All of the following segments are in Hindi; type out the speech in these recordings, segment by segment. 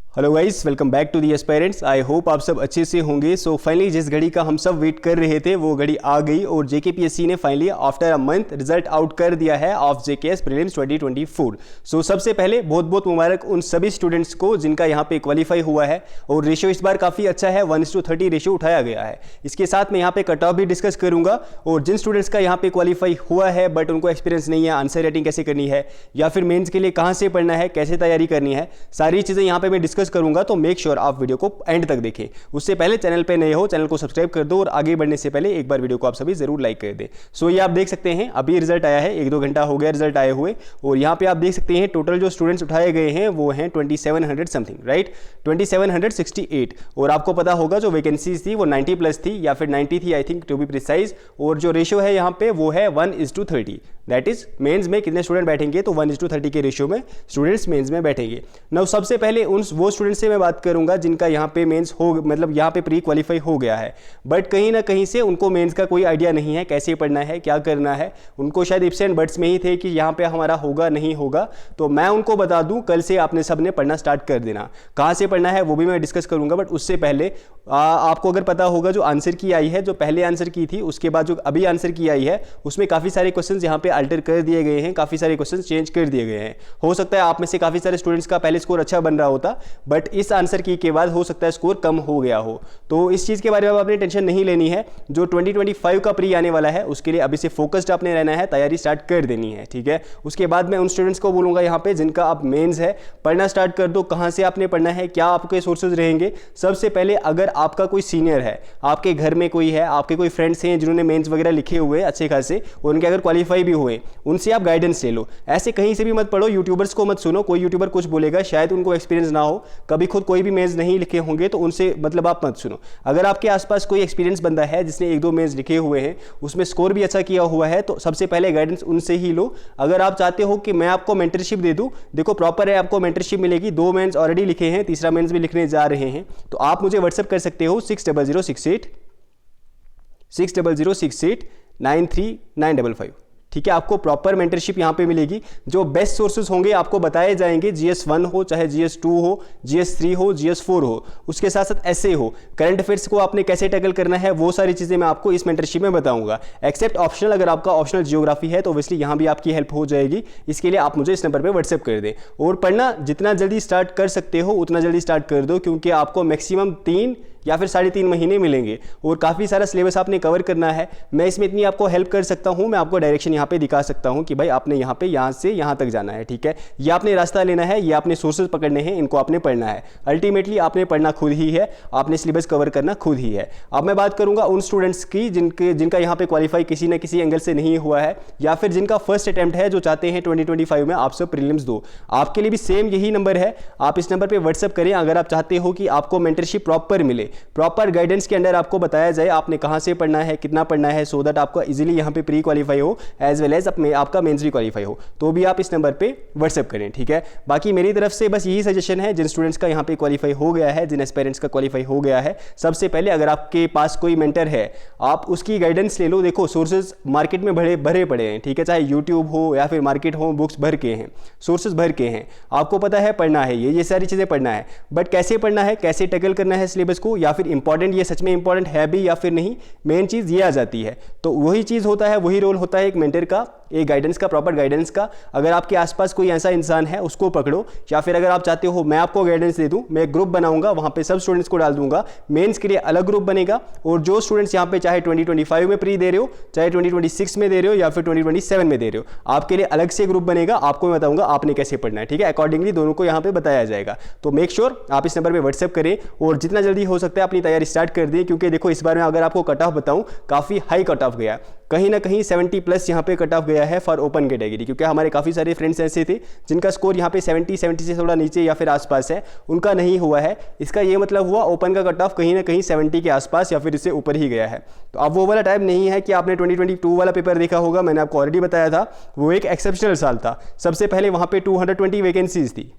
Hello guys, welcome back to the aspirants. I hope आप सब अच्छे से होंगे। सो फाइनली जिस घड़ी का हम सब वेट कर रहे थे वो घड़ी आ गई और जेकेपीएससी ने finally after a month result out कर दिया है ऑफ जेकेएस प्रीलिम्स 2024। सो सबसे पहले बहुत बहुत मुबारक उन सभी स्टूडेंट्स को जिनका यहाँ पे क्वालिफाई हुआ है और रेशियो इस बार काफ़ी अच्छा है, 1:30 रेशियो उठाया गया है। इसके साथ मैं यहाँ पे कट ऑफ भी डिस्कस करूंगा और जिन स्टूडेंट्स का यहाँ पे क्वालिफाई हुआ है बट उनको एक्सपीरियंस नहीं है, आंसर राइटिंग कैसे करनी है या फिर मेन्स के लिए कहाँ से पढ़ना है, कैसे तैयारी करनी है, सारी चीज़ें यहाँ पे मैं डिस्कस करूंगा। तो मेक श्योर आप वीडियो को एंड तक देखें। उससे पहले चैनल पे नए हो चैनल को सब्सक्राइब कर दो और आगे बढ़ने से पहले एक बार वीडियो को आप सभी जरूर लाइक कर दें। सो ये आप देख सकते हैं अभी रिजल्ट आया है, 1-2 घंटा हो गया रिजल्ट आए हुए और यहाँ पे आप देख सकते हैं टोटल जो स्टूडेंट्स उठाए गए हैं वो हैं 2700 समथिंग, राइट, 2768। और आपको पता होगा जो वैकेंसीज थी वो 90 प्लस थी या फिर 90 थी I think to be precise. और जो रेशियो है यहाँ पे वो है 1:30, दैट इज मेंस में कितने स्टूडेंट बैठेंगे तो 1:30 के रेशियो में स्टूडेंट्स मेंस में बैठेंगे। नाउ सबसे पहले वो स्टूडेंट्स से मैं बात करूंगा जिनका यहाँ पे मेंस हो, मतलब यहाँ पे प्री क्वालिफाई हो गया है बट कहीं ना कहीं से उनको मेंस का कोई आइडिया नहीं है कैसे पढ़ना है, क्या करना है। उनको शायद इफ्स एंड बट्स में ही थे कि यहाँ पे हमारा होगा नहीं होगा। तो मैं उनको बता दूं कल से आपने सबने पढ़ना स्टार्ट कर देना। कहाँ से पढ़ना है वो भी मैं डिस्कस करूंगा बट उससे पहले आपको अगर पता होगा जो आंसर की आई है, जो पहले आंसर की थी उसके बाद जो अभी आंसर की आई है उसमें काफ़ी सारे क्वेश्चन यहाँ पे अल्टर कर दिए गए हैं, काफ़ी सारे क्वेश्चन चेंज कर दिए गए हैं। हो सकता है आप में से काफ़ी सारे स्टूडेंट्स का पहले स्कोर अच्छा बन रहा होता बट इस आंसर की के बाद हो सकता है स्कोर कम हो गया हो। तो इस चीज़ के बारे में आपने टेंशन नहीं लेनी है। जो 2025 का प्री आने वाला है उसके लिए अभी से फोकस्ड आपने रहना है, तैयारी स्टार्ट कर देनी है, ठीक है। उसके बाद मैं उन स्टूडेंट्स को बोलूँगा यहाँ पे जिनका आप मेंस है पढ़ना स्टार्ट कर दो। कहाँ से आपने पढ़ना है, क्या आपके सोर्सेज रहेंगे। सबसे पहले अगर आपका कोई सीनियर है, आपके घर में कोई है, आपके कोई फ्रेंड्स हैं जिन्होंने मेंस वगैरह लिखे हुए अच्छे खासे और उनके अगर क्वालिफाई भी हुए, उनसे आप गाइडेंस ले लो। ऐसे कहीं से भी मत पढ़ो, यूट्यूबर्स को मत सुनो। कोई यूट्यूबर कुछ बोलेगा शायद उनको एक्सपीरियंस ना हो, कभी खुद कोई भी मेंस नहीं लिखे होंगे तो उनसे मतलब आप मत सुनो। अगर आपके आसपास कोई एक्सपीरियंस बंदा है जिसने 1-2 मेंस लिखे हुए हैं, उसमें स्कोर भी अच्छा किया हुआ है, तो सबसे पहले गाइडेंस उनसे ही लो। अगर आप चाहते हो कि मैं आपको मेंटरशिप दे दूं, देखो प्रॉपर है, आपको मेंटरशिप मिलेगी। 2 मेंस ऑलरेडी लिखे हैं, तीसरा मेंस भी लिखने जा रहे हैं, तो आप मुझे व्हाट्सएप कर सकते हो 6006893955, ठीक है। आपको प्रॉपर मेंटरशिप यहाँ पे मिलेगी। जो बेस्ट सोर्सेज होंगे आपको बताए जाएंगे, GS1 हो चाहे GS2 हो, GS3 हो, GS4 हो, उसके साथ साथ ऐसे हो, करंट अफेयर्स को आपने कैसे टैकल करना है, वो सारी चीज़ें मैं आपको इस मेंटरशिप में बताऊंगा। एक्सेप्ट ऑप्शनल, अगर आपका ऑप्शनल जियोग्राफी है तो ऑब्वियसली यहाँ भी आपकी हेल्प हो जाएगी। इसके लिए आप मुझे इस नंबर पर व्हाट्सएप कर दें और पढ़ना जितना जल्दी स्टार्ट कर सकते हो उतना जल्दी स्टार्ट कर दो, क्योंकि आपको मैक्सिमम 3 या फिर 3.5 महीने मिलेंगे और काफ़ी सारा सिलेबस आपने कवर करना है। मैं इसमें इतनी आपको हेल्प कर सकता हूं, मैं आपको डायरेक्शन यहाँ पे दिखा सकता हूं कि भाई आपने यहाँ पे यहाँ से यहाँ तक जाना है, ठीक है। ये आपने रास्ता लेना है, ये आपने सोर्सेज पकड़ने हैं, इनको आपने पढ़ना है। अल्टीमेटली आपने पढ़ना खुद ही है, आपने सिलेबस कवर करना खुद ही है। अब मैं बात करूँगा उन स्टूडेंट्स की जिनका यहाँ पे क्वालिफाई किसी न किसी एंगल से नहीं हुआ है या फिर जिनका फर्स्ट अटैम्प्ट है, जो चाहते हैं 2025 में आप सब प्रीलिम्स दो। आपके लिए भी सेम यही नंबर है, आप इस नंबर पर व्हाट्सएप करें अगर आप चाहते हो कि आपको मेंटरशिप प्रॉपर मिले, प्रॉपर गाइडेंस के अंदर आपको बताया जाए आपने कहां से पढ़ना है, कितना पढ़ना है, सो दैट आपको इजीली यहां पे प्री क्वालिफाई हो एज वेल एज आपका मेंस भी क्वालिफाई हो। तो भी आप इस नंबर पे व्हाट्सएप करें, ठीक है। बाकी मेरी तरफ से बस यही सजेशन है, जिन स्टूडेंट्स का यहां पे क्वालिफाई हो गया है, जिन एस्पायरेंट्स का क्वालिफाई हो गया है, सबसे पहले अगर आपके पास कोई मेंटर है आप उसकी गाइडेंस ले लो। देखो सोर्सेज मार्केट में भरे पड़े हैं, ठीक है, चाहे यूट्यूब हो या फिर मार्केट हो, बुक्स भर के हैं, सोर्सेज भर के हैं। आपको पता है पढ़ना है, ये सारी चीज़ें पढ़ना है, बट कैसे पढ़ना है, कैसे टैकल करना है सिलेबस को, या फिर इंपॉर्टेंट ये सच में इंपॉर्टेंट है भी या फिर नहीं, मेन चीज ये आ जाती है। तो वही चीज होता है, वही रोल होता है एक मेंटर का, एक गाइडेंस का, प्रॉपर गाइडेंस का। अगर आपके आसपास कोई ऐसा इंसान है उसको पकड़ो, या फिर अगर आप चाहते हो मैं आपको गाइडेंस दे दूं, मैं एक ग्रुप बनाऊंगा, वहां पे सब स्टूडेंट्स को डाल दूंगा, मेंस के लिए अलग ग्रुप बनेगा। और जो स्टूडेंट्स यहाँ पे चाहे 2025 में प्री दे रहे हो, चाहे 2026 में दे रहे हो या फिर 2027 में दे रहे हो, आपके लिए अलग से ग्रुप बनेगा। आपको मैं बताऊंगा आपने कैसे पढ़ना है, ठीक है। अकॉर्डिंगली दोनों को यहाँ पे बताया जाएगा। तो मेक श्योर आप इस नंबर पर व्हाट्सएप करें और जितना जल्दी हो सकता है अपनी तैयारी स्टार्ट कर दें, क्योंकि देखो इस बार में अगर आपको कट ऑफ बताऊं, काफी हाई कट ऑफ गया, कहीं ना कहीं 70 प्लस यहाँ पे कट ऑफ गया है फॉर ओपन कैटेगरी, क्योंकि हमारे काफ़ी सारे फ्रेंड्स ऐसे थे जिनका स्कोर यहाँ पे 70 से थोड़ा नीचे या फिर आसपास है, उनका नहीं हुआ है। इसका ये मतलब हुआ ओपन का कट ऑफ कहीं ना कहीं 70 के आसपास या फिर इससे ऊपर ही गया है। तो अब वो वाला टाइम नहीं है कि आपने 2022 वाला पेपर देखा होगा, मैंने आपको ऑलरेडी बताया था वो एक एक्सेप्शनल साल था। सबसे पहले वहाँ पे 220 वैकेंसीज थी,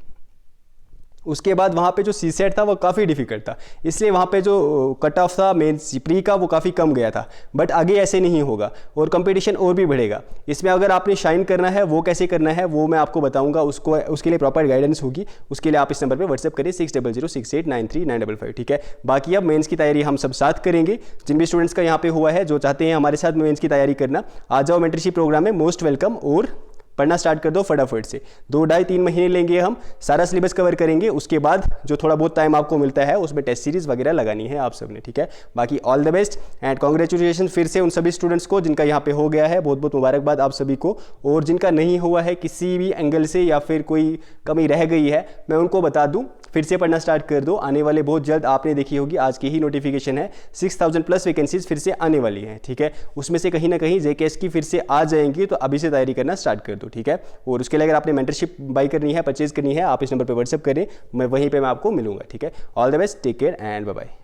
उसके बाद वहाँ पे जो सी सेट था वो काफ़ी डिफिकल्ट था, इसलिए वहाँ पे जो कट ऑफ था मेन प्री का वो काफ़ी कम गया था। बट आगे ऐसे नहीं होगा और कंपटीशन और भी बढ़ेगा। इसमें अगर आपने शाइन करना है वो कैसे करना है वो मैं आपको बताऊंगा, उसके लिए प्रॉपर गाइडेंस होगी। उसके लिए आप इस नंबर पर व्हाट्सएप करिए 6006893955, ठीक है। बाकी अब मेंस की तैयारी हम सब साथ करेंगे। जिन भी स्टूडेंट्स का यहाँ पे हुआ है, जो चाहते हैं हमारे साथ मेंस की तैयारी करना, आ जाओ मेंटरशिप प्रोग्राम में, मोस्ट वेलकम। और पढ़ना स्टार्ट कर दो फटाफट से, 2-2.5-3 महीने लेंगे, हम सारा सिलेबस कवर करेंगे। उसके बाद जो थोड़ा बहुत टाइम आपको मिलता है उसमें टेस्ट सीरीज वगैरह लगानी है आप सबने, ठीक है। बाकी all the best and congratulation फिर से उन सभी स्टूडेंट्स को जिनका यहाँ पे हो गया है, बहुत बहुत मुबारकबाद आप सभी को। और जिनका नहीं हुआ है किसी भी एंगल से या फिर कोई कमी रह गई है, मैं उनको बता दूँ फिर से पढ़ना स्टार्ट कर दो। आने वाले बहुत जल्द, आपने देखी होगी आज की ही नोटिफिकेशन है, 6000 प्लस वैकेंसीज फिर से आने वाली हैं, ठीक है। उसमें से कहीं ना कहीं जेकेएस की फिर से आ जाएंगी, तो अभी से तैयारी करना स्टार्ट कर दो, ठीक है। और उसके लिए अगर आपने मेंटरशिप बाई करनी है, परचेज करनी है, आप इस नंबर पर व्हाट्सएप करें, मैं वहीं पर मैं आपको मिलूंगा, ठीक है। All the best, take care and bye bye.